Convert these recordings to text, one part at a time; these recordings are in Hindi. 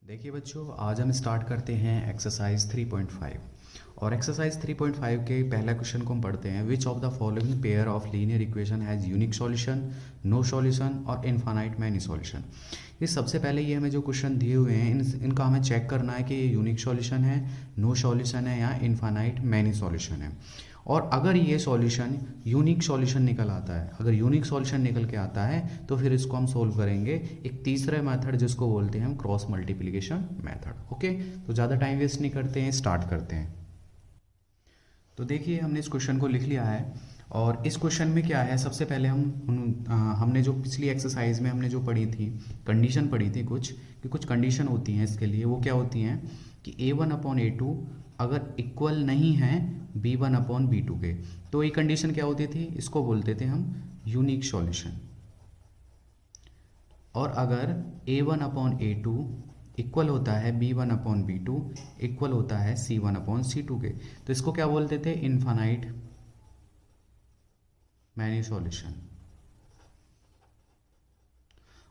देखिए बच्चों, आज हम स्टार्ट करते हैं एक्सरसाइज 3.5 और एक्सरसाइज 3.5 के पहला क्वेश्चन को हम पढ़ते हैं। Which of the following pair of linear equation has unique solution, no solution और इनफाइनाइट मैनी सॉल्यूशन। ये सबसे पहले ये हमें जो क्वेश्चन दिए हुए हैं इनका हमें चेक करना है कि ये यूनिक सॉल्यूशन है, नो सॉल्यूशन है या इनफाइनाइट मैनी सॉल्यूशन है। और अगर ये सॉल्यूशन यूनिक सॉल्यूशन निकल आता है, अगर यूनिक सॉल्यूशन निकल के आता है तो फिर इसको हम सोल्व करेंगे एक तीसरा मेथड जिसको बोलते हैं हम क्रॉस मल्टीप्लिकेशन मेथड। ओके, तो ज़्यादा टाइम वेस्ट नहीं करते हैं, स्टार्ट करते हैं। तो देखिए, हमने इस क्वेश्चन को लिख लिया है और इस क्वेश्चन में क्या है, सबसे पहले हमने जो पिछली एक्सरसाइज में हमने जो पढ़ी थी, कंडीशन पढ़ी थी कुछ कंडीशन होती हैं इसके लिए। वो क्या होती हैं कि A1/A2 अगर इक्वल नहीं है B1/B2 के, तो ये कंडीशन क्या होती थी, इसको बोलते थे हम यूनिक सॉल्यूशन। और अगर A1/A2 इक्वल होता है B1/B2 इक्वल होता है C1/C2 के, तो इसको क्या बोलते थे, इनफाइनाइट मैनी सॉल्यूशन।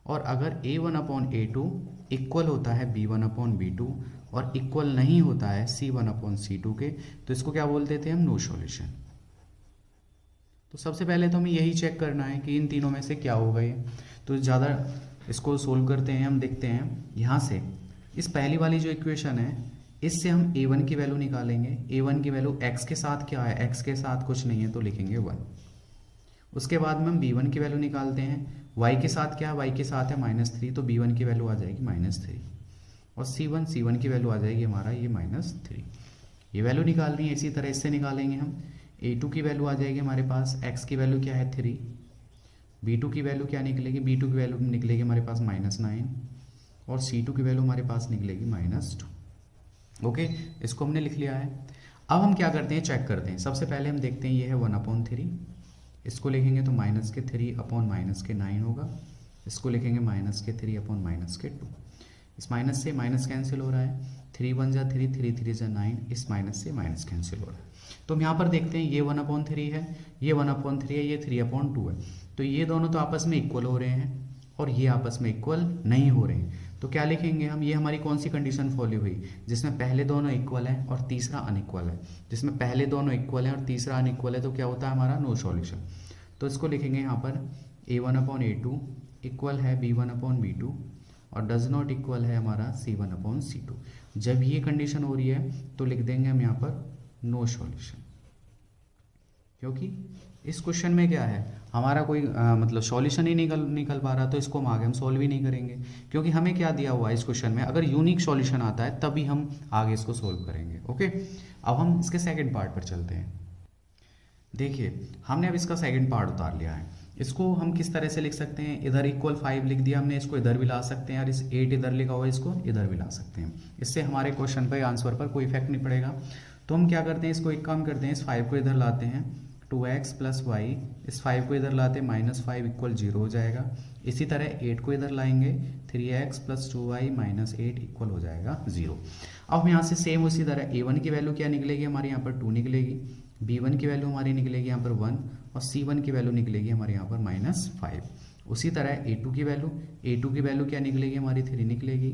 और अगर A1/A2 इक्वल होता है B1/B2 और इक्वल नहीं होता है C1/C2 के, तो इसको क्या बोलते थे हम, नो सॉल्यूशन। तो सबसे पहले तो हमें यही चेक करना है कि इन तीनों में से क्या होगा ये। तो ज़्यादा इसको सोल्व करते हैं, हम देखते हैं यहाँ से इस पहली वाली जो इक्वेशन है इससे हम A1 की वैल्यू निकालेंगे। A1 की वैल्यू x के साथ क्या है, x के साथ कुछ नहीं है तो लिखेंगे 1। उसके बाद में हम B1 की वैल्यू निकालते हैं। y के साथ क्या है, y के साथ है -3, तो B1 की वैल्यू आ जाएगी -3 और C1 की वैल्यू आ जाएगी हमारा ये -3। ये वैल्यू निकालनी है, इसी तरह इससे निकालेंगे हम। A2 की वैल्यू आ जाएगी हमारे पास, x की वैल्यू क्या है 3, B2 की वैल्यू क्या निकलेगी, B2 की वैल्यू निकलेगी हमारे पास -9 और C2 की वैल्यू हमारे पास निकलेगी -2। ओके, इसको हमने लिख लिया है। अब हम क्या करते हैं, चेक करते हैं। सबसे पहले हम देखते हैं ये है 1/3, इसको लिखेंगे तो -3/-9 होगा। इसको लिखेंगे -3/-2। इस माइनस से माइनस कैंसिल हो रहा है, 3 1 जा 3, 3 3 जा 9, इस माइनस से माइनस कैंसिल हो रहा है। तो हम यहाँ पर देखते हैं ये 1/3 है, ये 1/3 है, ये 3/2 है। तो ये दोनों तो आपस में इक्वल हो रहे हैं और ये आपस में इक्वल नहीं हो रहे हैं। तो क्या लिखेंगे हम, ये हमारी कौन सी कंडीशन फॉलो हुई, जिसमें पहले दोनों इक्वल है और तीसरा अनइक्वल है। जिसमें पहले दोनों इक्वल है और तीसरा अनइक्वल है तो क्या होता है हमारा, नो सॉल्यूशन। तो इसको लिखेंगे यहाँ पर A1/A2 इक्वल है B1/B2 और डज नॉट इक्वल है हमारा C1/C2। जब ये कंडीशन हो रही है तो लिख देंगे हम यहाँ पर नो सॉल्यूशन, क्योंकि इस क्वेश्चन में क्या है, हमारा कोई मतलब सॉल्यूशन ही निकल पा रहा, तो इसको हम आगे हम सॉल्व ही नहीं करेंगे। क्योंकि हमें क्या दिया हुआ है इस क्वेश्चन में, अगर यूनिक सॉल्यूशन आता है तभी हम आगे इसको सोल्व करेंगे। ओके, अब हम इसके सेकेंड पार्ट पर चलते हैं। देखिए, हमने अब इसका सेकंड पार्ट उतार लिया है। इसको हम किस तरह से लिख सकते हैं, इधर इक्वल 5 लिख दिया हमने, इसको इधर भी ला सकते हैं और इस 8 इधर लिखा हुआ है इसको इधर भी ला सकते हैं। इससे हमारे क्वेश्चन पर आंसर पर कोई इफेक्ट नहीं पड़ेगा। तो हम क्या करते हैं, इसको एक काम करते हैं, इस 5 को इधर लाते हैं, 2x + y, इस 5 को इधर लाते हैं, -5 = 0 हो जाएगा। इसी तरह 8 को इधर लाएंगे, 3x + 2y - 8 इक्वल हो जाएगा 0। अब हम यहाँ से सेम उसी तरह A1 की वैल्यू क्या निकलेगी हमारे यहाँ पर 2 निकलेगी, B1 की वैल्यू हमारी निकलेगी यहाँ पर 1 और C1 की वैल्यू निकलेगी हमारे यहाँ पर -5। उसी तरह A2 की वैल्यू क्या निकलेगी हमारी 3 निकलेगी,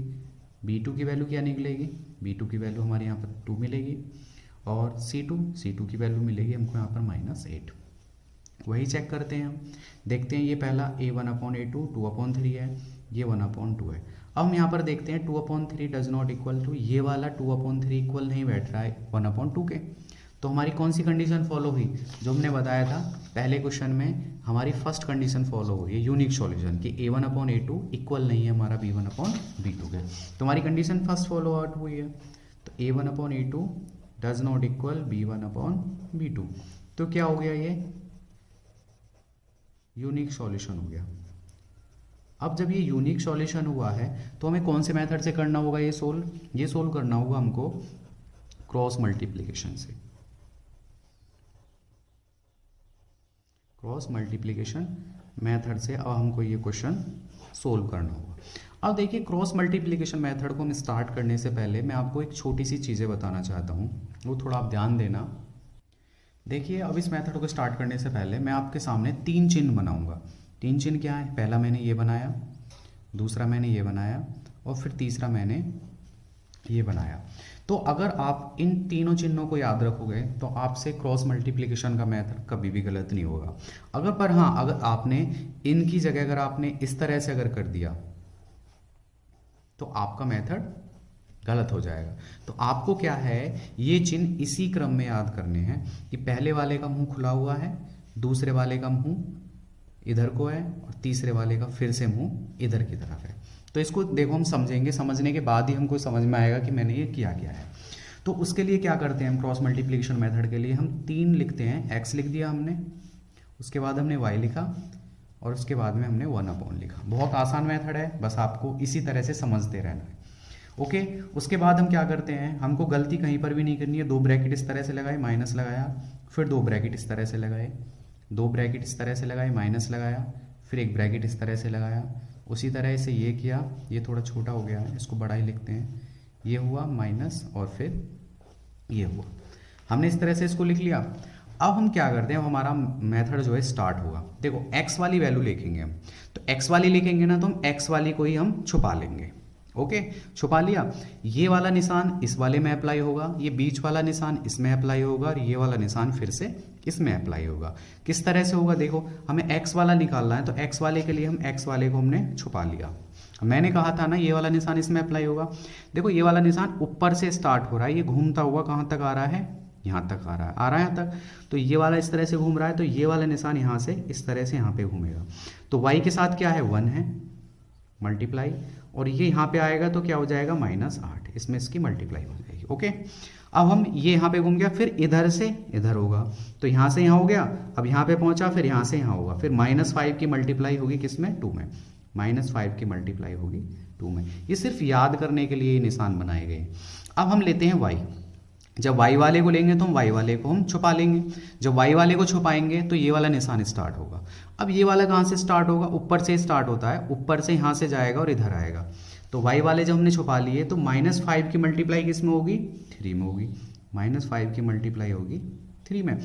B2 की वैल्यू क्या निकलेगी, B2 की वैल्यू हमारे यहाँ पर 2 मिलेगी और C2 की वैल्यू मिलेगी हमको यहाँ पर -8। वही चेक करते हैं हम, देखते हैं ये पहला A1/A2 2/3 है, ये 1/2 है। अब हम यहाँ पर देखते हैं 2/3 डज नॉट इक्वल टू, ये वाला 2/3 इक्वल नहीं बैठ रहा है 1/2 के। तो हमारी कौन सी कंडीशन फॉलो हुई, जो हमने बताया था पहले क्वेश्चन में, हमारी फर्स्ट कंडीशन फॉलो हुई है यूनिक सॉल्यूशन कि A1/A2 इक्वल नहीं है हमारा B1/B2 के। तो हमारी कंडीशन फर्स्ट फॉलो आउट हुई है। तो A1/A2 does not equal B1/B2, तो क्या हो गया, ये यूनिक सॉल्यूशन हो गया। अब जब ये यूनिक सॉल्यूशन हुआ है तो हमें कौन से मेथड से करना होगा ये सोल्व करना होगा हमको क्रॉस मल्टीप्लिकेशन से। क्रॉस मल्टीप्लिकेशन मेथड से अब हमको ये क्वेश्चन सोल्व करना होगा। अब देखिए, क्रॉस मल्टीप्लिकेशन मेथड को हम स्टार्ट करने से पहले मैं आपको एक छोटी सी चीज़ें बताना चाहता हूँ, वो थोड़ा आप ध्यान देना। देखिए, अब इस मेथड को स्टार्ट करने से पहले मैं आपके सामने 3 चिन्ह बनाऊंगा। 3 चिन्ह क्या है, पहला मैंने ये बनाया, दूसरा मैंने ये बनाया और फिर तीसरा मैंने ये बनाया। तो अगर आप इन तीनों चिन्हों को याद रखोगे तो आपसे क्रॉस मल्टीप्लिकेशन का मेथड कभी भी गलत नहीं होगा। अगर पर हाँ, अगर आपने इनकी जगह अगर आपने इस तरह से अगर कर दिया तो आपका मेथड गलत हो जाएगा। तो आपको क्या है, ये चिन्ह इसी क्रम में याद करने हैं कि पहले वाले का मुंह खुला हुआ है, दूसरे वाले का मुंह इधर को है और तीसरे वाले का फिर से मुंह इधर की तरफ है। तो इसको देखो हम समझेंगे, समझने के बाद ही हमको समझ में आएगा कि मैंने ये किया क्या है। तो उसके लिए क्या करते हैं हम, क्रॉस मल्टीप्लिकेशन मेथड के लिए हम 3 लिखते हैं। x लिख दिया हमने, उसके बाद हमने y लिखा और उसके बाद में हमने 1/, लिखा। बहुत आसान मेथड है, बस आपको इसी तरह से समझते रहना है। ओके, उसके बाद हम क्या करते हैं, हमको गलती कहीं पर भी नहीं करनी है। 2 ब्रैकेट इस तरह से लगाए, माइनस लगाया, फिर 2 ब्रैकेट इस तरह से लगाए, 2 ब्रैकेट इस तरह से लगाए, माइनस लगाया, फिर 1 ब्रैकेट इस तरह से लगाया। उसी तरह से ये किया, ये थोड़ा छोटा हो गया है, इसको बड़ा ही लिखते हैं। ये हुआ माइनस और फिर ये हुआ। हमने इस तरह से इसको लिख लिया। अब हम क्या करते हैं, अब हमारा मेथड जो है स्टार्ट होगा। देखो x वाली वैल्यू लिखेंगे हम, तो x वाली लिखेंगे ना तो हम x वाली को ही हम छुपा लेंगे। ओके, छुपा लिया। ये वाला निशान इस वाले में अप्लाई होगा, ये बीच वाला निशान इसमें अप्लाई होगा और ये वाला निशान फिर से इसमें अप्लाई होगा। किस तरह से होगा, देखो हमें x वाला निकालना है तो x वाले के लिए हम x वाले को हमने छुपा लिया। मैंने कहा था ना ये वाला निशान इसमें अप्लाई होगा। देखो ये वाला निशान ऊपर से स्टार्ट हो रहा है, ये घूमता हुआ कहाँ तक आ रहा है, यहाँ तक आ रहा है, यहाँ तक। तो ये वाला इस तरह से घूम रहा है, तो ये वाला निशान यहाँ से इस तरह से यहाँ पे घूमेगा। तो y के साथ क्या है, 1 है, मल्टीप्लाई, और ये यहाँ पे आएगा तो क्या हो जाएगा, -8, इसमें इसकी मल्टीप्लाई हो जाएगी। ओके, अब हम ये यहाँ पे घूम गया, फिर इधर से इधर होगा, तो यहाँ से यहाँ हो गया, अब यहाँ पे पहुंचा, फिर यहाँ से यहाँ होगा, फिर -5 की मल्टीप्लाई होगी किसमें, 2 में, -5 की मल्टीप्लाई होगी 2 में। ये सिर्फ याद करने के लिए ये निशान बनाए गए। अब हम लेते हैं y। जब y वाले को लेंगे तो हम y वाले को हम छुपा लेंगे। जब y वाले को छुपाएंगे तो ये वाला निशान स्टार्ट होगा। अब ये वाला कहाँ से स्टार्ट होगा, ऊपर से स्टार्ट होता है, ऊपर से यहाँ से जाएगा और इधर आएगा। तो y वाले जब हमने छुपा लिए तो -5 की मल्टीप्लाई किस में होगी, 3 में होगी। -5 की मल्टीप्लाई होगी 3 में।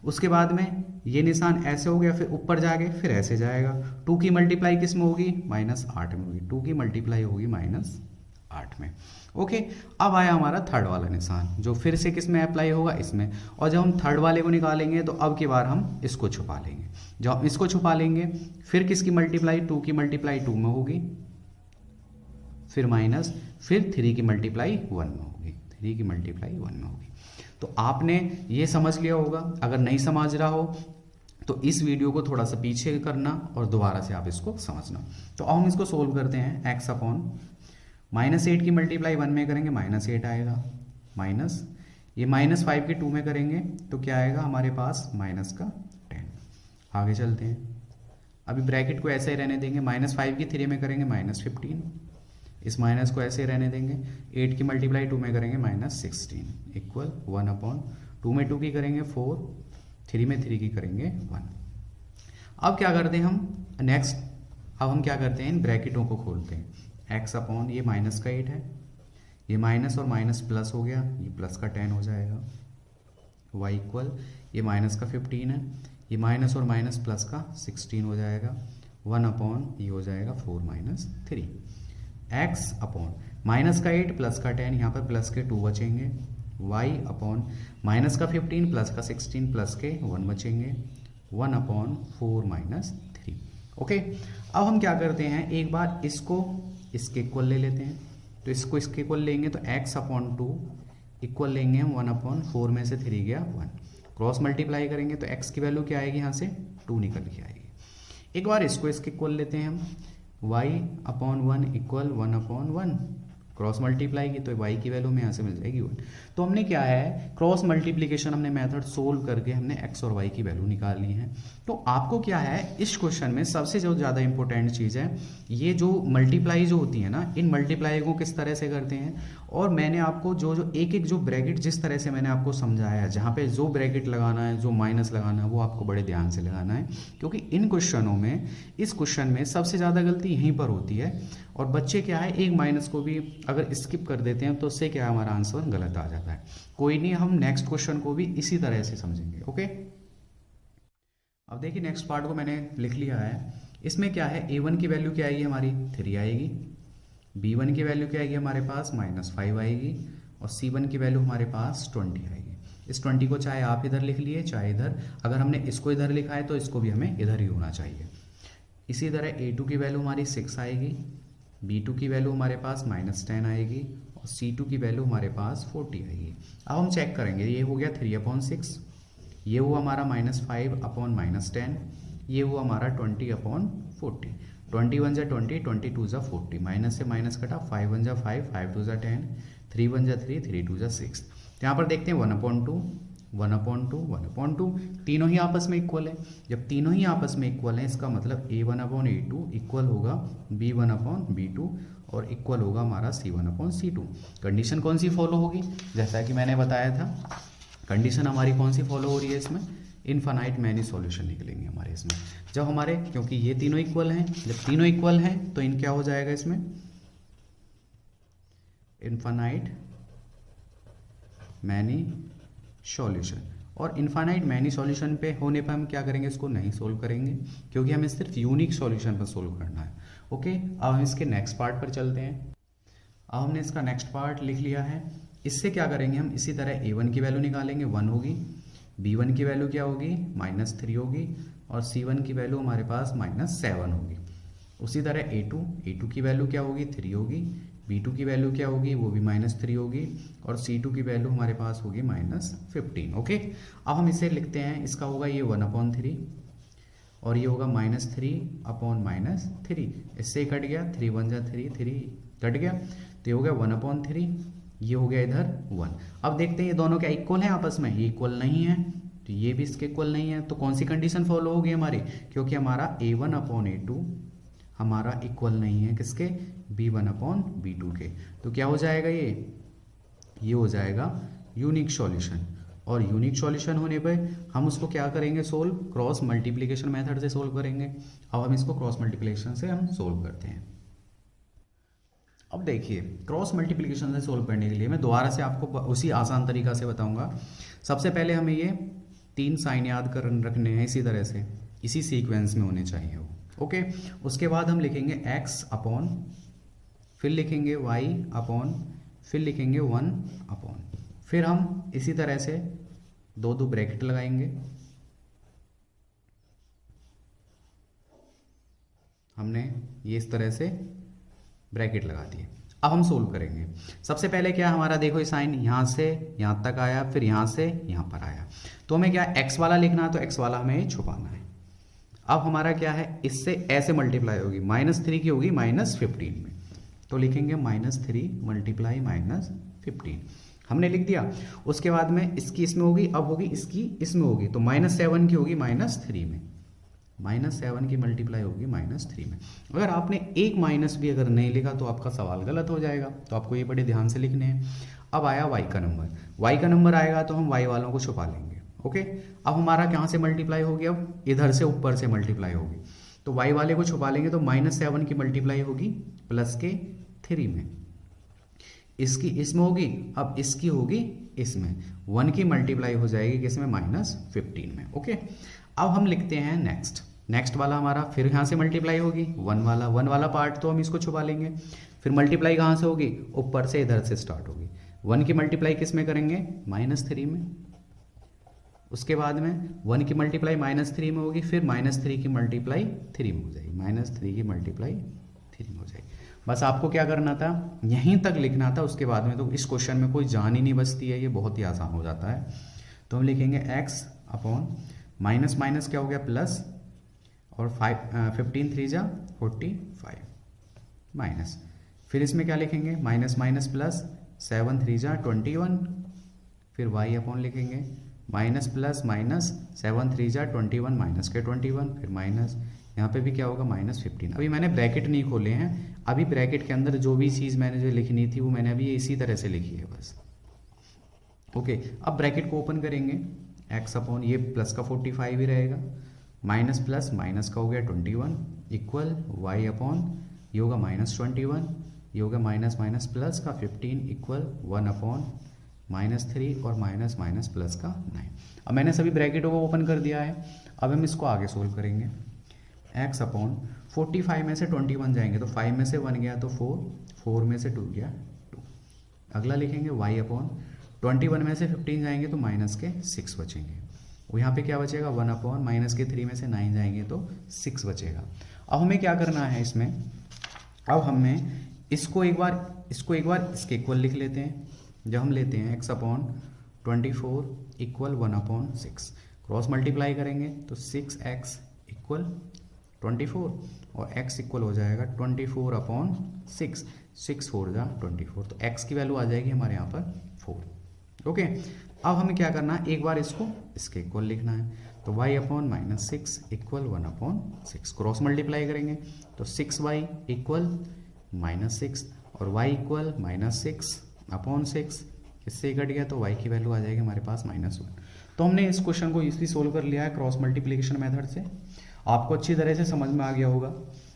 उसके बाद में ये निशान ऐसे हो गया, फिर ऊपर जाके फिर ऐसे जाएगा। 2 की मल्टीप्लाई किस में होगी, -8 में होगी। 2 की मल्टीप्लाई होगी -8 में। ओके, अब आया हमारा थर्ड वाला निशान जो फिर से किस में अप्लाई होगा, इसमें। और जब हम थर्ड वाले को निकालेंगे तो अब की बार हम इसको छुपा लेंगे। जब हम इसको छुपा लेंगे फिर किसकी मल्टीप्लाई, 2 की मल्टीप्लाई 2 में होगी, फिर माइनस, फिर 3 की मल्टीप्लाई 1 में होगी, 3 की मल्टीप्लाई 1 में होगी। तो आपने ये समझ लिया होगा। अगर नहीं समझ रहा हो तो इस वीडियो को थोड़ा सा पीछे करना और दोबारा से आप इसको समझना। तो अब हम इसको सोल्व करते हैं। x अपॉन -8 की मल्टीप्लाई 1 में करेंगे, -8 आएगा, माइनस ये -5 की 2 में करेंगे तो क्या आएगा हमारे पास, -10। आगे चलते हैं, अभी ब्रैकेट को ऐसे ही रहने देंगे। -5 की 3 में करेंगे -15, इस माइनस को ऐसे रहने देंगे। 8 की मल्टीप्लाई 2 में करेंगे -16 इक्वल 1/2 में 2 की करेंगे 4, 3 में 3 की करेंगे 1। अब क्या करते हैं हम नेक्स्ट, अब हम क्या करते हैं, इन ब्रैकेटों को खोलते हैं। x अपॉन ये माइनस का 8 है, ये माइनस और माइनस प्लस हो गया, ये प्लस का 10 हो जाएगा। y इक्वल ये माइनस का 15 है, ये माइनस और माइनस प्लस का 16 हो जाएगा। 1/, ये हो जाएगा 4 - 3। x अपॉन माइनस का 8 प्लस का 10, यहाँ पर प्लस के 2 बचेंगे। y अपॉन माइनस का 15 प्लस का 16 प्लस के 1 बचेंगे। 1/4 - 3। ओके, अब हम क्या करते हैं, एक बार इसको इसके इक्वल ले लेते हैं। तो इसको इसके इक्वल लेंगे तो x अपॉन 2 इक्वल लेंगे हम 1/4 में से 3 गया 1। क्रॉस मल्टीप्लाई करेंगे तो x की वैल्यू क्या आएगी, यहाँ से 2 निकल के आएगी। एक बार इसको इसके इक्वल लेते हैं हम, y upon 1 equal 1/1। Cross multiply की तो y की वैल्यू में यहाँ से मिल जाएगी 1। तो हमने क्या है, क्रॉस मल्टीप्लिकेशन हमने मेथड सोल्व करके हमने x और y की वैल्यू निकाल ली है। तो आपको क्या है, इस क्वेश्चन में सबसे जो ज़्यादा इंपॉर्टेंट चीज़ है, ये जो मल्टीप्लाई जो होती है ना, इन मल्टीप्लाई को किस तरह से करते हैं। और मैंने आपको जो एक एक जो ब्रैकेट जिस तरह से मैंने आपको समझाया है, जहाँ पे जो ब्रैकेट लगाना है, जो माइनस लगाना है, वो आपको बड़े ध्यान से लगाना है। क्योंकि इन क्वेश्चनों में, इस क्वेश्चन में सबसे ज़्यादा गलती यहीं पर होती है। और बच्चे क्या है, एक माइनस को भी अगर स्किप कर देते हैं तो उससे क्या है, हमारा आंसर गलत आ जाता है। कोई नहीं, हम नेक्स्ट क्वेश्चन को भी इसी तरह से समझेंगे। ओके, अब देखिए नेक्स्ट पार्ट को मैंने लिख लिया है। इसमें क्या है, a1 की वैल्यू क्या आएगी हमारी, 3 आएगी। B1 की वैल्यू क्या आएगी हमारे पास -5 आएगी और C1 की वैल्यू हमारे पास 20 आएगी। इस 20 को चाहे आप इधर लिख लिए चाहे इधर, अगर हमने इसको इधर लिखा है तो इसको भी हमें इधर ही होना चाहिए। इसी तरह A2 की वैल्यू हमारी 6 आएगी, B2 की वैल्यू हमारे पास -10 आएगी और C2 की वैल्यू हमारे पास 40 आएगी। अब हम चेक करेंगे, ये हो गया 3/6, ये हुआ हमारा -5/-10, ये हुआ हमारा 20/40। 21 जा 20, 22 जा 40, माइनस से माइनस कटा, 5 1 जा 5, 5 2 जा 10, 3 1 जा 3, 3 2 जा 6। तो यहाँ पर देखते हैं 1/2, 1/2, 1/2, तीनों ही आपस में इक्वल है। जब तीनों ही आपस में इक्वल है इसका मतलब A1/A2 इक्वल होगा B1/B2 और इक्वल होगा हमारा C1/C2। कंडीशन कौन सी फॉलो होगी? जैसा कि मैंने बताया था, कंडीशन हमारी कौन सी फॉलो हो रही है इसमें? इनफाइनाइट मैनी सॉल्यूशन निकलेंगे हमारे इसमें। जब हमारे, क्योंकि ये तीनों इक्वल हैं, जब तीनों इक्वल हैं तो इन क्या हो जाएगा इसमें? Infinite many solution. और इनफाइनाइट मैनी सॉल्यूशन पे होने पर हम क्या करेंगे? इसको नहीं सोल्व करेंगे, क्योंकि हमें सिर्फ यूनिक सॉल्यूशन पर सोल्व करना है। ओके, अब हम इसके नेक्स्ट पार्ट पर चलते हैं। अब हमने इसका नेक्स्ट पार्ट लिख लिया है। इससे क्या करेंगे हम? इसी तरह A1 की वैल्यू निकालेंगे, 1 होगी, B1 की वैल्यू क्या होगी? -3 होगी और C1 की वैल्यू हमारे पास -7 होगी। उसी तरह A2 की वैल्यू क्या होगी? 3 होगी, B2 की वैल्यू क्या होगी? वो भी -3 होगी और C2 की वैल्यू हमारे पास होगी -15। ओके, अब हम इसे लिखते हैं, इसका होगा ये 1/3 और ये होगा -3/-3, इससे कट गया, 3 1 जा 3, 3 कट गया, तो ये हो गया 1/3, ये हो गया इधर 1। अब देखते हैं ये दोनों क्या इक्वल हैं आपस में? ये इक्वल नहीं है, तो ये भी इसके इक्वल नहीं है, तो कौन सी कंडीशन फॉलो होगी हमारी? क्योंकि हमारा A1/A2 हमारा इक्वल नहीं है किसके? B1/B2 के। तो क्या हो जाएगा ये हो जाएगा यूनिक सॉल्यूशन। और यूनिक सॉल्यूशन होने पर हम उसको क्या करेंगे? सोल्व क्रॉस मल्टीप्लिकेशन मेथड से सोल्व करेंगे। अब हम इसको क्रॉस मल्टीप्लिकेशन से हम सोल्व करते हैं। अब देखिए, क्रॉस मल्टीप्लिकेशन से सोल्व करने के लिए मैं दोबारा से आपको उसी आसान तरीका से बताऊंगा। सबसे पहले हमें ये 3 साइन याद कर रखने हैं, इसी तरह से, इसी सीक्वेंस में होने चाहिए वो। ओके, उसके बाद हम लिखेंगे x अपॉन, फिर लिखेंगे y अपॉन, फिर लिखेंगे 1 अपॉन, फिर हम इसी तरह से 2 ब्रैकेट लगाएंगे। हमने ये इस तरह से ब्रैकेट लगा दिए। अब हम सोल्व करेंगे। सबसे पहले क्या हमारा, देखो ये साइन यहाँ से यहाँ तक आया, फिर यहाँ से यहाँ पर आया, तो हमें क्या x वाला लिखना है, तो x वाला हमें छुपाना है। अब हमारा क्या है, इससे ऐसे मल्टीप्लाई होगी, -3 की होगी -15 में, तो लिखेंगे -3 × -15, हमने लिख दिया। उसके बाद में इसकी इसमें होगी, अब होगी इसकी इसमें होगी, तो -7 की होगी -3 में, -7 की मल्टीप्लाई होगी -3 में। अगर आपने एक माइनस भी अगर नहीं लिखा तो आपका सवाल गलत हो जाएगा, तो आपको ये बड़े ध्यान से लिखने हैं। अब आया y का नंबर आएगा तो हम y वालों को छुपा लेंगे। ओके, अब हमारा कहाँ से मल्टीप्लाई होगी? अब इधर से ऊपर से मल्टीप्लाई होगी, तो y वाले को छुपा लेंगे, तो -7 की मल्टीप्लाई होगी प्लस के 3 में, इसकी इसमें होगी, अब इसकी होगी इसमें, 1 की मल्टीप्लाई हो जाएगी किसमें? -15 में। ओके, अब हम लिखते हैं नेक्स्ट वाला हमारा, फिर यहाँ से मल्टीप्लाई होगी 1 वाला पार्ट, तो हम इसको छुपा लेंगे। फिर मल्टीप्लाई कहाँ से होगी? ऊपर से, इधर से स्टार्ट होगी। 1 की मल्टीप्लाई किस में करेंगे? -3 में। उसके बाद में 1 की मल्टीप्लाई -3 में होगी, फिर -3 की मल्टीप्लाई 3 में हो जाएगी, -3 की मल्टीप्लाई 3 में हो जाएगी। बस आपको क्या करना था? यहीं तक लिखना था। उसके बाद में तो इस क्वेश्चन में कोई जान ही नहीं बचती है, ये बहुत ही आसान हो जाता है। तो हम लिखेंगे x अपॉन, माइनस माइनस क्या हो गया? प्लस, और 15 3 जा 45 माइनस, फिर इसमें क्या लिखेंगे? माइनस माइनस प्लस, 7 3 जा 21, फिर y अपॉन लिखेंगे, माइनस प्लस माइनस, 7 3 जा 21 माइनस के 21, फिर माइनस, यहाँ पे भी क्या होगा? -15। अभी मैंने ब्रैकेट नहीं खोले हैं, अभी ब्रैकेट के अंदर जो भी चीज़ मैंने जो लिखनी थी वो मैंने अभी इसी तरह से लिखी है बस। ओके, अब ब्रैकेट को ओपन करेंगे, x अपॉन, ये प्लस का 45 ही रहेगा, माइनस प्लस माइनस का हो गया 21, इक्वल y अपॉन, ये होगा -21, ये होगा माइनस माइनस प्लस का 15, इक्वल 1 अपॉन -3 और माइनस माइनस प्लस का 9। अब मैंने सभी ब्रैकेटों को ओपन कर दिया है। अब हम इसको आगे सोल्व करेंगे। x अपॉन 45 में से 21 जाएंगे तो 5 में से 1 गया तो 4 में से 2 गया 2। अगला लिखेंगे y अपॉन 21 में से 15 जाएंगे तो माइनस के 6 बचेंगे। और यहाँ पे क्या बचेगा 1 अपॉन माइनस के 3 में से 9 जाएंगे तो 6 बचेगा। अब हमें क्या करना है इसमें, अब हमें इसको एक बार इसके इक्वल लिख लेते हैं। जब हम लेते हैं x upon 24 equal 1 upon 6, cross multiply करेंगे तो 6x इक्वल 24 और x इक्वल हो जाएगा 24 अपॉन 6, 6 4 जा 24, तो x की वैल्यू आ जाएगी हमारे यहाँ पर 4। ओके, अब हमें क्या करना है, एक बार इसको इसके इक्वल लिखना है, तो y upon minus 6 equal 1 upon 6, cross multiply करेंगे तो 6y इक्वल माइनस 6 और y इक्वल माइनस 6 अपॉन 6, इससे कट गया तो y की वैल्यू आ जाएगी हमारे पास -1। तो हमने इस क्वेश्चन को इजीली सोल्व कर लिया है क्रॉस मल्टीप्लिकेशन मेथड से। आपको अच्छी तरह से समझ में आ गया होगा,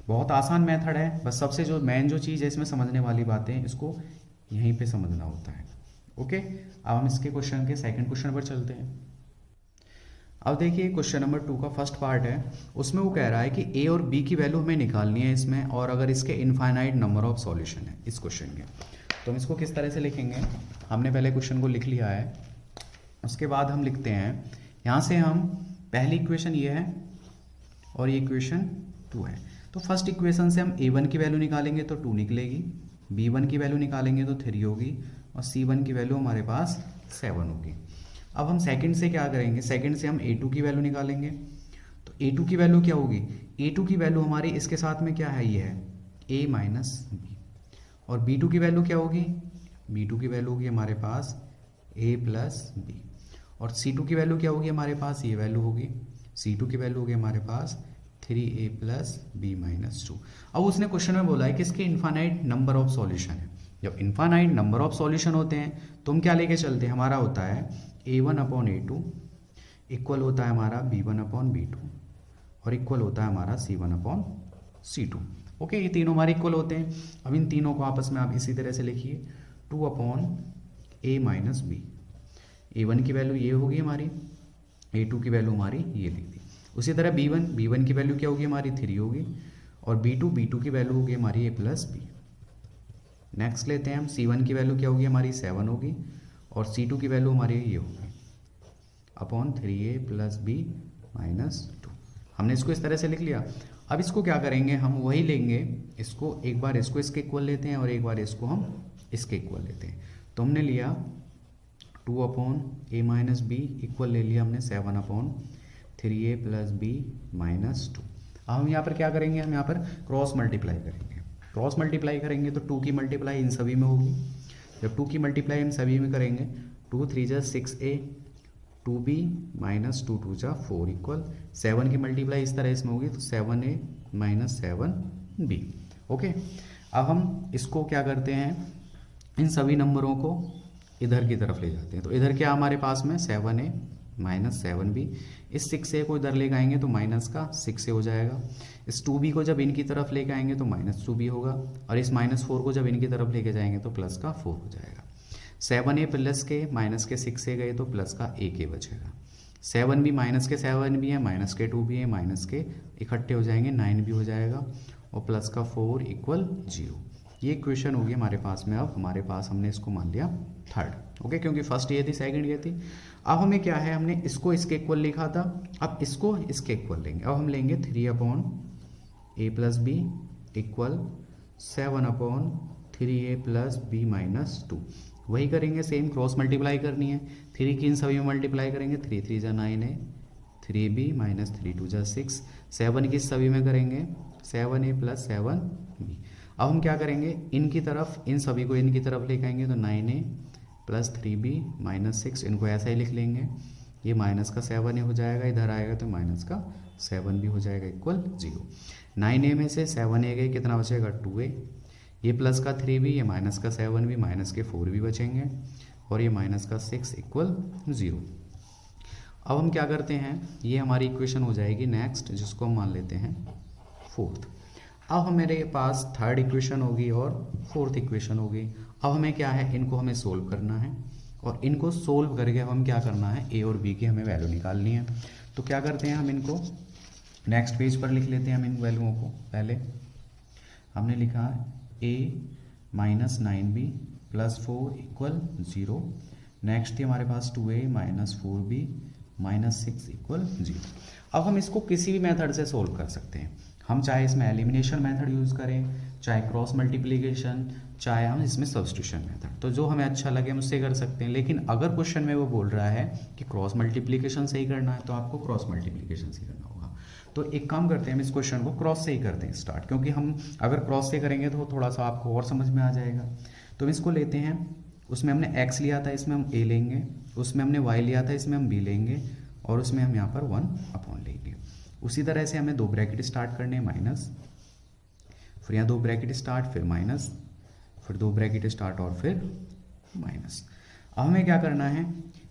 बहुत आसान मेथड है, बस सबसे जो मेन जो चीज़ है इसमें समझने वाली बातें इसको यहीं पे समझना होता है। ओके, अब हम इसके क्वेश्चन के सेकंड क्वेश्चन पर चलते हैं। अब देखिए क्वेश्चन नंबर 2 का फर्स्ट पार्ट है, उसमें वो कह रहा है कि a और b की वैल्यू हमें निकालनी है इसमें, और अगर इसके इनफाइनाइट नंबर ऑफ सॉल्यूशन है इस क्वेश्चन के, तो हम इसको किस तरह से लिखेंगे। हमने पहले क्वेश्चन को लिख लिया है, उसके बाद हम लिखते हैं यहाँ से, हम पहली इक्वेशन ये है और ये इक्वेशन 2 है। तो फर्स्ट इक्वेशन से हम a1 की वैल्यू निकालेंगे तो 2 निकलेगी, b1 की वैल्यू निकालेंगे तो 3 होगी और c1 की वैल्यू हमारे पास 7 होगी। अब हम सेकंड से क्या करेंगे, सेकंड से हम a2 की वैल्यू निकालेंगे, तो a2 की वैल्यू क्या होगी, a2 की वैल्यू हमारी इसके साथ में क्या है, ये है a माइनस बी, और b2 की वैल्यू क्या होगी, b2 की वैल्यू होगी हमारे पास a प्लस बी, और c2 की वैल्यू क्या होगी हमारे पास, ये वैल्यू होगी, c2 की वैल्यू होगी हमारे पास 3a प्लस बी माइनस 2। अब उसने क्वेश्चन में बोला है कि इसके इनफाइनाइट नंबर ऑफ सॉल्यूशन है। जब इनफाइनाइट नंबर ऑफ सॉल्यूशन होते हैं तो हम क्या लेके चलते हैं, हमारा होता है a1 अपॉन a2 इक्वल होता है हमारा b1 अपॉन b2 और इक्वल होता है हमारा c1 अपॉन c2। ओके, ये तीनों हमारे इक्वल होते हैं। अब इन तीनों को आपस में आप इसी तरह से लिखिए, 2 upon a minus B, a1 की वैल्यू ये होगी हमारी, a2 की वैल्यू हमारी ये लिख दी। उसी तरह b1 की वैल्यू क्या होगी हमारी 3 होगी, और b2 की वैल्यू होगी हमारी a प्लस बी। नेक्स्ट लेते हैं हम, c1 की वैल्यू क्या होगी हमारी 7 होगी, और c2 की वैल्यू हमारी ये होगी upon 3a plus b minus 2। हमने इसको इस तरह से लिख लिया। अब इसको क्या करेंगे, हम वही लेंगे, इसको एक बार इसको इसके इक्वल लेते हैं और एक बार इसको हम इसके इक्वल लेते हैं। तो हमने लिया 2 upon a minus b equal ले लिया हमने 7 upon 3a plus b minus 2। अब हम यहाँ पर क्या करेंगे, हम यहाँ पर क्रॉस मल्टीप्लाई करेंगे। क्रॉस मल्टीप्लाई करेंगे तो 2 की मल्टीप्लाई इन सभी में होगी। जब 2 की मल्टीप्लाई हम सभी में करेंगे, 2 3 जा 6a 2b माइनस 2 2 जा 4 इक्वल 7 की मल्टीप्लाई इस तरह इसमें होगी तो 7a माइनस 7b। ओके, अब हम इसको क्या करते हैं, इन सभी नंबरों को इधर की तरफ ले जाते हैं। तो इधर क्या हमारे पास में 7a माइनस 7b, इस 6a को इधर लेकर आएंगे तो माइनस का 6a हो जाएगा। इस 2b को जब इनकी तरफ लेकर आएंगे तो माइनस 2b होगा, और इस माइनस 4 को जब इनकी तरफ लेके जाएंगे तो प्लस का 4 हो जाएगा। 7a प्लस के माइनस के 6a गए तो प्लस का a बचेगा। 7b माइनस के 7 भी है, माइनस के 2 भी है, माइनस के इकट्ठे हो जाएंगे 9 भी हो जाएगा, और प्लस का 4 इक्वल 0। ये इक्वेशन होगी हमारे पास में। अब हमारे पास हमने इसको मान लिया थर्ड। ओके, क्योंकि फर्स्ट ये थी सेकंड ये थी। अब हमें क्या है, हमने इसको इसके इक्वल लिखा था, अब इसको इसके इक्वल लेंगे। अब हम लेंगे 3 upon a plus b equal 7 upon 3a plus b minus 2। वही करेंगे, सेम क्रॉस मल्टीप्लाई करनी है। 3 की इन सभी में मल्टीप्लाई करेंगे, 3 3 जा 9a 3b माइनस 3 2 जा 6। 7 की सभी में करेंगे 7a प्लस 7b। अब हम क्या करेंगे, इनकी तरफ इन सभी को इनकी तरफ लेकर आएंगे तो 9a प्लस 3b माइनस 6, इनको ऐसा ही लिख लेंगे। ये माइनस का 7a हो जाएगा, इधर आएगा तो माइनस का 7b हो जाएगा इक्वल 0। 9a में से 7a गए, कितना बचेगा 2a, ये प्लस का 3b, ये माइनस का 7b, माइनस के 4b बचेंगे, और ये माइनस का 6 इक्वल 0। अब हम क्या करते हैं, ये हमारी इक्वेशन हो जाएगी नेक्स्ट, जिसको हम मान लेते हैं फोर्थ। अब हमारे पास थर्ड इक्वेशन होगी और फोर्थ इक्वेशन होगी। अब हमें क्या है, इनको हमें सोल्व करना है, और इनको सोल्व करके हम क्या करना है, ए और बी की हमें वैल्यू निकालनी है। तो क्या करते हैं, हम इनको नेक्स्ट पेज पर लिख लेते हैं हम इन वैल्यूओं को। पहले हमने लिखा a minus 9b plus 4 equal 0। Next थी हमारे पास 2a minus 4b minus 6 equal 0। अब हम इसको किसी भी मेथड से सोल्व कर सकते हैं। हम चाहे इसमें एलिमिनेशन मेथड यूज़ करें, चाहे क्रॉस मल्टीप्लिकेशन, चाहे हम इसमें सब्स्टिट्यूशन मेथड, तो जो हमें अच्छा लगे हम उससे कर सकते हैं। लेकिन अगर क्वेश्चन में वो बोल रहा है कि क्रॉस मल्टीप्लिकेशन से ही करना है तो आपको क्रॉस मल्टीप्लिकेशन से करना होगा। तो एक काम करते हैं, हम इस क्वेश्चन को क्रॉस से ही करते हैं स्टार्ट, क्योंकि हम अगर क्रॉस से करेंगे तो थोड़ा सा आपको और समझ में आ जाएगा। तो हम इसको लेते हैं, उसमें हमने x लिया था, इसमें हम a लेंगे, उसमें हमने y लिया था, इसमें हम b लेंगे, और उसमें हम यहाँ पर 1 अपॉन लेंगे। उसी तरह से हमें 2 ब्रैकेट स्टार्ट करने हैं, माइनस, फिर यहाँ 2 ब्रैकेट स्टार्ट, फिर माइनस, फिर 2 ब्रैकेट स्टार्ट और फिर माइनस। अब हमें क्या करना है,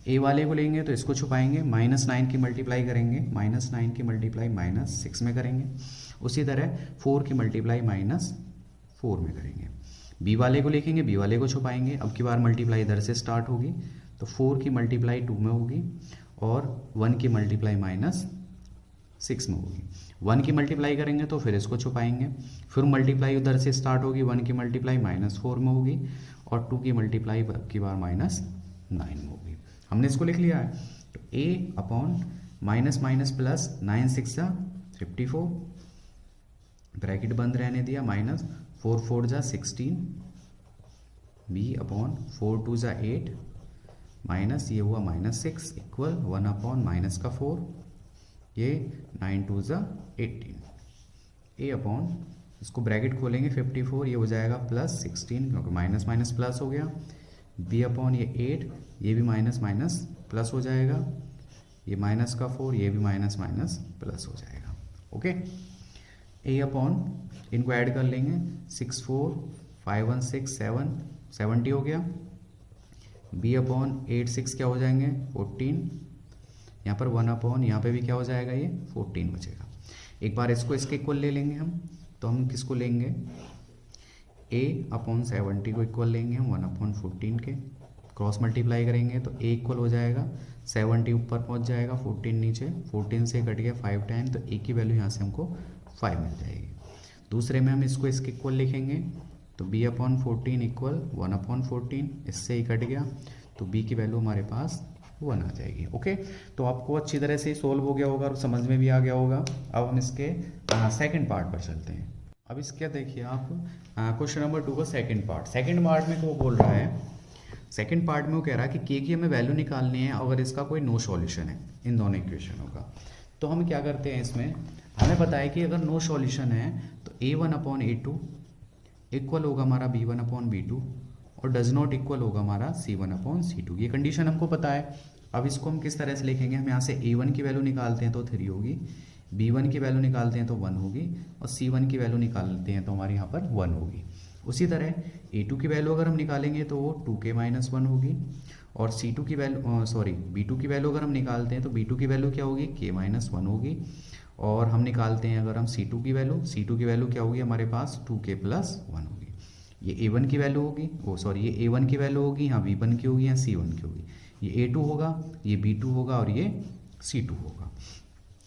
a वाले को लेंगे तो इसको छुपाएंगे, -9 की मल्टीप्लाई करेंगे, -9 की मल्टीप्लाई -6 में करेंगे। उसी तरह 4 की मल्टीप्लाई -4 में करेंगे। b वाले को लिखेंगे, b वाले को छुपाएंगे। अब की बार मल्टीप्लाई इधर से स्टार्ट होगी, तो 4 की मल्टीप्लाई 2 में होगी और 1 की मल्टीप्लाई -6 में होगी। 1 की मल्टीप्लाई करेंगे तो फिर इसको छुपाएंगे, फिर मल्टीप्लाई उधर से स्टार्ट होगी, 1 की मल्टीप्लाई -4 में होगी और 2 की मल्टीप्लाई अब की बार -9 में होगी। हमने इसको लिख लिया है। तो a upon minus minus plus 9 6 जा 54, ब्रैकेट बंद रहने दिया, माइनस 4 4 जा 16, b अपॉन 4 2 जा 8, माइनस ये हुआ -6 इक्वल 1 अपॉन माइनस का 4, ये 9 2 जा 18, a अपॉन, इसको ब्रैकेट खोलेंगे 54, ये हो जाएगा +16 क्योंकि माइनस माइनस प्लस हो गया, b अपॉन ये 8, ये भी माइनस माइनस प्लस हो जाएगा, ये माइनस का 4, ये भी माइनस माइनस प्लस हो जाएगा। ओके, a अपॉन, इनको ऐड कर लेंगे, 6 4 5 1 6 7 70 हो गया, b अपॉन 8 6 क्या हो जाएंगे 14, यहाँ पर 1 अपॉन, यहाँ पे भी क्या हो जाएगा ये 14 बचेगा। एक बार इसको इसके इक्वल ले लेंगे हम, तो हम किसको लेंगे, a अपॉन 70 को इक्वल लेंगे हम 1 अपॉन 14 के, क्रॉस मल्टीप्लाई करेंगे तो a इक्वल हो जाएगा 70 ऊपर पहुँच जाएगा, 14 नीचे, 14 से कट गया 5 10, तो a की वैल्यू यहाँ से हमको 5 मिल जाएगी। दूसरे में हम इसको इसके इक्वल लिखेंगे, तो b अपॉन 14 इक्वल 1 अपॉन 14, इससे ही कट गया, तो b की वैल्यू हमारे पास 1 आ जाएगी। ओके, तो आपको अच्छी तरह से सोल्व हो गया होगा और समझ में भी आ गया होगा। अब हम इसके सेकंड पार्ट पर चलते हैं। अब इसका देखिए आप क्वेश्चन नंबर 2 का सेकंड पार्ट में वो बोल रहा है, सेकंड पार्ट में वो कह रहा है कि k की हमें वैल्यू निकालनी है अगर इसका कोई नो सॉल्यूशन है इन दोनों इक्वेशनों का। तो हम क्या करते हैं, इसमें हमें पता है कि अगर नो सॉल्यूशन है तो a1 अपॉन a2 इक्वल होगा हमारा b1 अपॉन b2 और डज नॉट इक्वल होगा हमारा c1 अपॉन c2। ये कंडीशन हमको पता है। अब इसको हम किस तरह से लिखेंगे, हम यहाँ से a1 की वैल्यू निकालते हैं तो 3 होगी, b1 की वैल्यू निकालते हैं तो 1 होगी और c1 की वैल्यू निकालते हैं तो हमारे यहाँ पर 1 होगी। उसी तरह a2 की वैल्यू अगर हम निकालेंगे तो वो 2k माइनस 1 होगी और c2 की वैल्यू b2 की वैल्यू अगर हम निकालते हैं तो b2 की वैल्यू क्या होगी, k माइनस 1 होगी। और हम निकालते हैं अगर हम c2 की वैल्यू क्या होगी हमारे पास 2k प्लस 1 होगी। ये a1 की वैल्यू होगी, ये a1 की वैल्यू होगी, यहाँ b1 की होगी, यहाँ c1 की होगी, ये a2 होगा, ये b2 होगा और ये c2 होगा।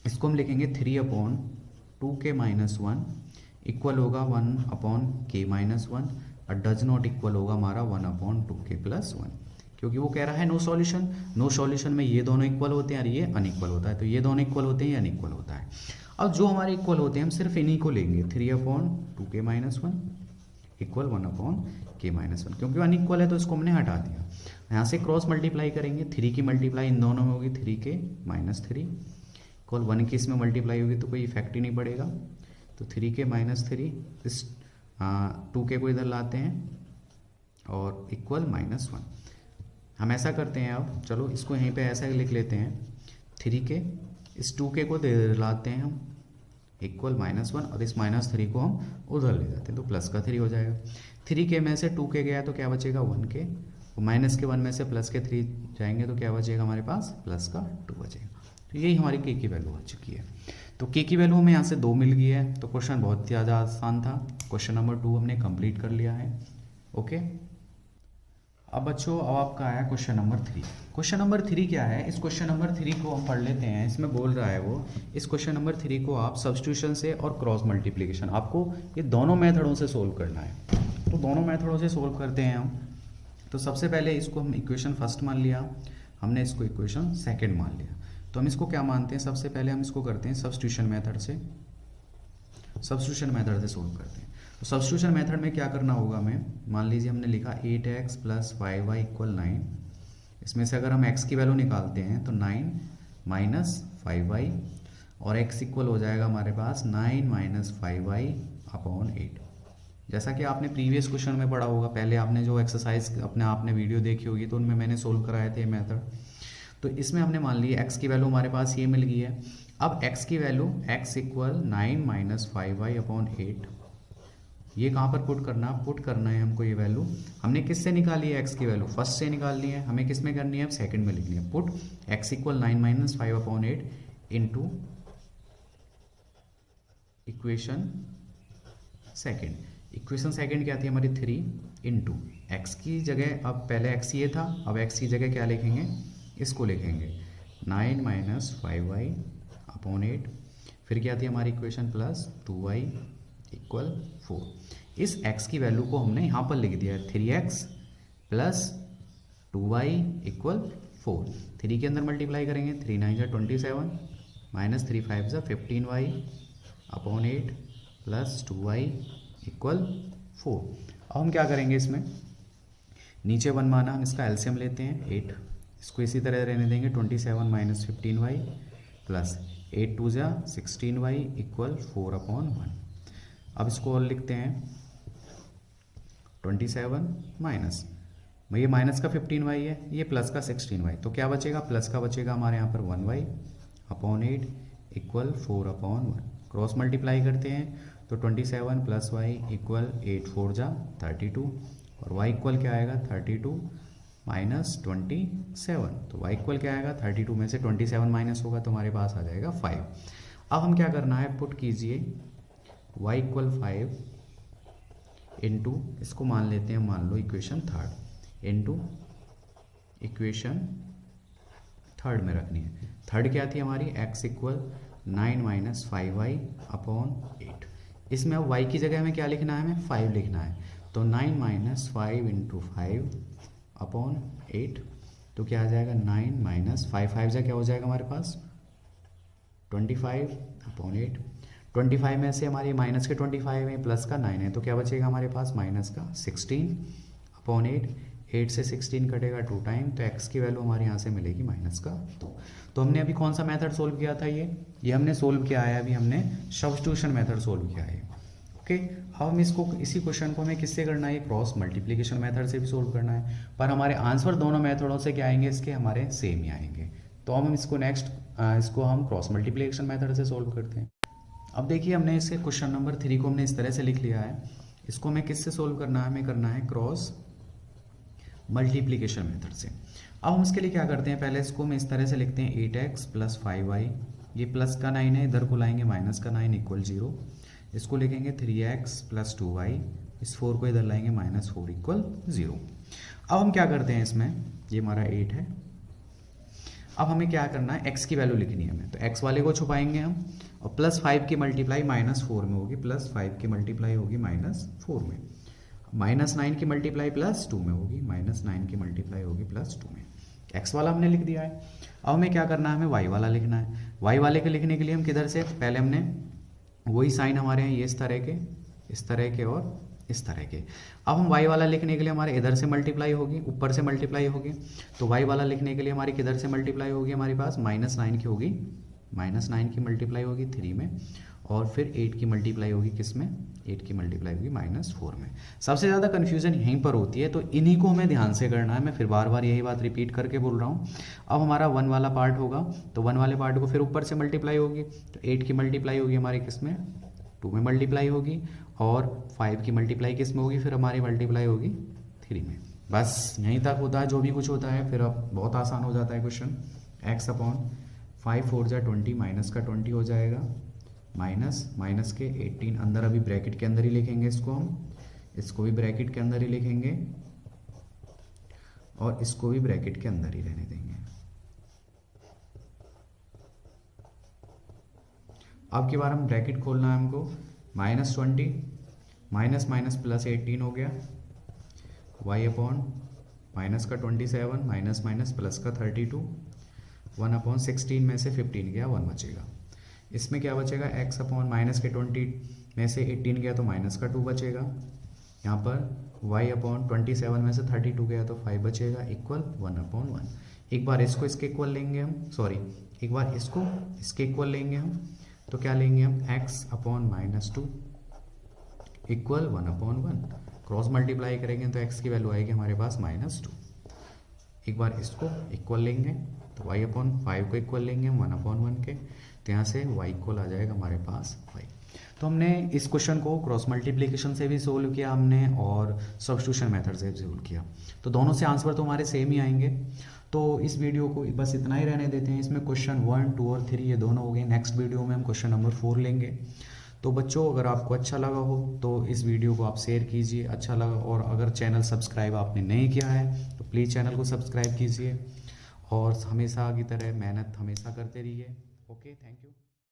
इसको हम लिखेंगे 3 अपॉन 2k माइनस 1 इक्वल होगा 1 अपॉन k माइनस 1 और डज नॉट इक्वल होगा हमारा 1 अपॉन 2k प्लस 1, क्योंकि वो कह रहा है नो सॉल्यूशन में ये दोनों इक्वल होते हैं और ये अनइक्वल होता है, तो ये दोनों इक्वल होते हैं, ये अनइक्वल होता है। अब जो हमारे इक्वल होते हैं हम सिर्फ इन्हीं को लेंगे, 3 upon 2k minus 1 equal 1 upon k minus 1, क्योंकि अनइक्वल है तो इसको हमने हटा दिया। यहाँ से क्रॉस मल्टीप्लाई करेंगे, 3 की मल्टीप्लाई इन दोनों में होगी 3k माइनस 3 इक्वल 1 की इसमें मल्टीप्लाई होगी तो कोई इफेक्ट ही नहीं पड़ेगा, तो 3k माइनस 3, इस 2k को इधर लाते हैं और इक्वल -1। हम ऐसा करते हैं, अब चलो इसको यहीं पे ऐसा लिख लेते हैं, 3k इस 2k को लाते हैं हम इक्वल -1 और इस -3 को हम उधर ले जाते हैं तो प्लस का 3 हो जाएगा। 3k में से 2k गया तो क्या बचेगा 1k, और माइनस के 1 में से प्लस के 3 जाएंगे तो क्या बचेगा हमारे पास प्लस का 2 बचेगा। तो यही हमारी k की वैल्यू आ चुकी है। तो k की वैल्यू हमें यहाँ से 2 मिल गई है, तो क्वेश्चन बहुत ही ज़्यादा आसान था। क्वेश्चन नंबर 2 हमने कंप्लीट कर लिया है। ओके, अब बच्चों अब आपका आया क्वेश्चन नंबर 3। क्वेश्चन नंबर 3 क्या है, इस क्वेश्चन नंबर 3 को हम पढ़ लेते हैं। इसमें बोल रहा है वो, इस क्वेश्चन नंबर 3 को आप सब्स्टिट्यूशन से और क्रॉस मल्टीप्लिकेशन, आपको ये दोनों मेथडों से सोल्व करना है। तो दोनों मेथडों से सोल्व करते हैं हम। तो सबसे पहले इसको हम इक्वेशन फर्स्ट मान लिया, हमने इसको इक्वेशन सेकेंड मान लिया। तो हम इसको क्या मानते हैं, सबसे पहले हम इसको करते हैं सब्स्टिट्यूशन मेथड से, सब्स्टिट्यूशन मेथड से सोल्व करते हैं। तो सब्स्टिट्यूशन मेथड में क्या करना होगा, हमें मान लीजिए हमने लिखा 8x + 5y = 9। इसमें से अगर हम x की वैल्यू निकालते हैं तो 9 - 5y और x इक्वल हो जाएगा हमारे पास 9 - 5y/8। जैसा कि आपने प्रीवियस क्वेश्चन में पढ़ा होगा, पहले आपने जो एक्सरसाइज आपने वीडियो देखी होगी तो उनमें मैंने सोल्व कराए थे मेथड। तो इसमें हमने मान लिया x की वैल्यू हमारे पास ये मिल गई है। अब x की वैल्यू x = 9 - 5y/8, ये कहाँ पर पुट करना है हमको। ये वैल्यू हमने किससे निकाली है, x की वैल्यू फर्स्ट से निकाल ली है, हमें किस में करनी है, अब सेकंड में लिखनी है। Put x = 9 - 5/8 into equation second. Equation second क्या थी हमारी 3 इनटू x की जगह, अब पहले x ये था, अब x की जगह क्या लिखेंगे, इसको लिखेंगे 9 - 5y/8। फिर क्या थी हमारी इक्वेशन प्लस 2y = 4। इस x की वैल्यू को हमने यहाँ पर लिख दिया है 3x + 2y = 4। 3 के अंदर मल्टीप्लाई करेंगे, 3 9 = 27 - 3 5 = 15y/8 प्लस 2y = 4। अब हम क्या करेंगे, इसमें नीचे 1 माना, हम इसका एलसीएम लेते हैं 8, इसको इसी तरह रहने देंगे। 27 - 15y प्लस 8 2 = 16y = 4/1। अब इसको और लिखते हैं 27 माइनस, ये माइनस का 15y है, ये प्लस का 16y, तो क्या बचेगा, प्लस का बचेगा हमारे यहाँ पर 1y/8 = 4/1। क्रॉस मल्टीप्लाई करते हैं तो 27 + y = 8 4 = 32 और y इक्वल क्या आएगा 32 - 27। तो y इक्वल क्या आएगा, 32 में से 27 माइनस होगा तो हमारे पास आ जाएगा 5। अब हम क्या करना है, पुट कीजिए y = 5 इनटू, इसको मान लेते हैं, मान लो equation third, into equation third में रखनी है। थर्ड क्या थी हमारी, x = 9 - 5y/8। इसमें अब y की जगह हमें क्या लिखना है, हमें 5 लिखना है। तो 9 - 5 × 5/8, तो क्या आ जाएगा 9 - 5 5 क्या हो जाएगा हमारे पास 25/8। 25 में से हमारे माइनस के 25 है, प्लस का 9 है, तो क्या बचेगा हमारे पास माइनस का 16/8। 8 से 16 कटेगा 2 टाइम, तो x की वैल्यू हमारे यहाँ से मिलेगी -2। तो हमने अभी कौन सा मेथड सोल्व किया था, ये हमने सोल्व किया है, अभी हमने सब्स्टिट्यूशन मेथड सोल्व किया है। ओके, अब हम इसको, इसी क्वेश्चन को हमें किससे करना है, क्रॉस मल्टीप्लिकेशन मेथड से भी सोल्व करना है, पर हमारे आंसर दोनों मेथडों से क्या आएंगे, इसके हमारे सेम ही आएंगे। तो हम इसको नेक्स्ट, इसको हम क्रॉस मल्टीप्लिकेशन मेथड से सोल्व करते हैं। अब देखिए, हमने इसे क्वेश्चन नंबर 3 को हमने इस तरह से लिख लिया है। इसको हमें किससे सोल्व करना है, हमें करना है क्रॉस मल्टीप्लिकेशन मेथड से। अब हम इसके लिए क्या करते हैं, पहले इसको हम इस तरह से लिखते हैं 8x + 5y, ये प्लस का 9 है, इधर को लाएंगे माइनस का 9 = 0। इसको लिखेंगे 3x + 2y, इस 4 को इधर लाएंगे -4 = 0। अब हम क्या करते हैं, इसमें ये हमारा 8 है। अब हमें क्या करना है, x की वैल्यू लिखनी है हमें, तो x वाले को छुपाएंगे हम, और +5 की मल्टीप्लाई -4 में होगी, +5 की मल्टीप्लाई होगी -4 में, -9 की मल्टीप्लाई +2 में होगी, -9 की मल्टीप्लाई होगी +2 में। x वाला हमने लिख दिया है। अब हमें क्या करना है, हमें y वाला लिखना है। y वाले के लिखने के लिए हम किधर से, पहले हमने वही साइन हमारे हैं, ये इस तरह के और इस तरह के। अब हम y वाला लिखने के लिए हमारे इधर से मल्टीप्लाई होगी, ऊपर से मल्टीप्लाई होगी, तो y वाला लिखने के लिए हमारी किधर से मल्टीप्लाई होगी, हमारे पास -9 की होगी, -9 की मल्टीप्लाई होगी 3 में, और फिर 8 की मल्टीप्लाई होगी किसमें, 8 की मल्टीप्लाई होगी -4 में। सबसे ज़्यादा कन्फ्यूजन यहीं पर होती है, तो इन्हीं को हमें ध्यान से करना है। मैं फिर बार बार यही बात रिपीट करके बोल रहा हूँ। अब हमारा 1 वाला पार्ट होगा, तो 1 वाले पार्ट को फिर ऊपर से मल्टीप्लाई होगी, तो 8 की मल्टीप्लाई होगी हमारी किसमें, 2 में मल्टीप्लाई होगी, और 5 की मल्टीप्लाई किस में होगी, फिर हमारी मल्टीप्लाई होगी 3 में। बस यहीं तक होता है, जो भी कुछ होता है, फिर अब बहुत आसान हो जाता है क्वेश्चन। x/5 4 = 20, माइनस का 20 हो जाएगा, माइनस के 18 अंदर, अभी ब्रैकेट के अंदर ही लिखेंगे इसको हम, इसको भी ब्रैकेट के अंदर ही लिखेंगे, और इसको भी ब्रैकेट के अंदर ही रहने देंगे। अब की बार हम ब्रैकेट खोलना है हमको, -20 माइनस माइनस प्लस 18 हो गया, y अपॉन माइनस का 27 माइनस माइनस प्लस का 32, 1 अपॉन 16 में से 15 गया 1 बचेगा। इसमें क्या बचेगा, x अपॉन माइनस के 20 में से 18 गया तो माइनस का 2 बचेगा। यहाँ पर y अपॉन 27 में से 32 गया तो 5 बचेगा, इक्वल 1 अपॉन 1। एक बार इसको इसके इक्वल लेंगे हम, सॉरी एक बार इसको इसके इक्वल लेंगे हम, तो क्या लेंगे हम, x upon -2 equal 1 upon 1। Cross multiply करेंगे तो x की वैल्यू आएगी हमारे पास -2। एक बार इसको इक्वल लेंगे तो y अपॉन 5 को इक्वल लेंगे 1 अपॉन 1 के, तो यहाँ से y इक्वल आ जाएगा हमारे पास 5। तो हमने इस क्वेश्चन को क्रॉस मल्टीप्लिकेशन से भी सोल्व किया हमने और सब्स्टिट्यूशन मेथड से भी सोल्व किया, तो दोनों से आंसर तो हमारे सेम ही आएंगे। तो इस वीडियो को बस इतना ही रहने देते हैं। इसमें क्वेश्चन 1, 2 और 3 ये दोनों हो गए। नेक्स्ट वीडियो में हम क्वेश्चन नंबर 4 लेंगे। तो बच्चों अगर आपको अच्छा लगा हो तो इस वीडियो को आप शेयर कीजिए, अच्छा लगा, और अगर चैनल सब्सक्राइब आपने नहीं किया है तो प्लीज़ चैनल को सब्सक्राइब कीजिए और हमेशा की तरह मेहनत हमेशा करते रहिए। Okay, thank you.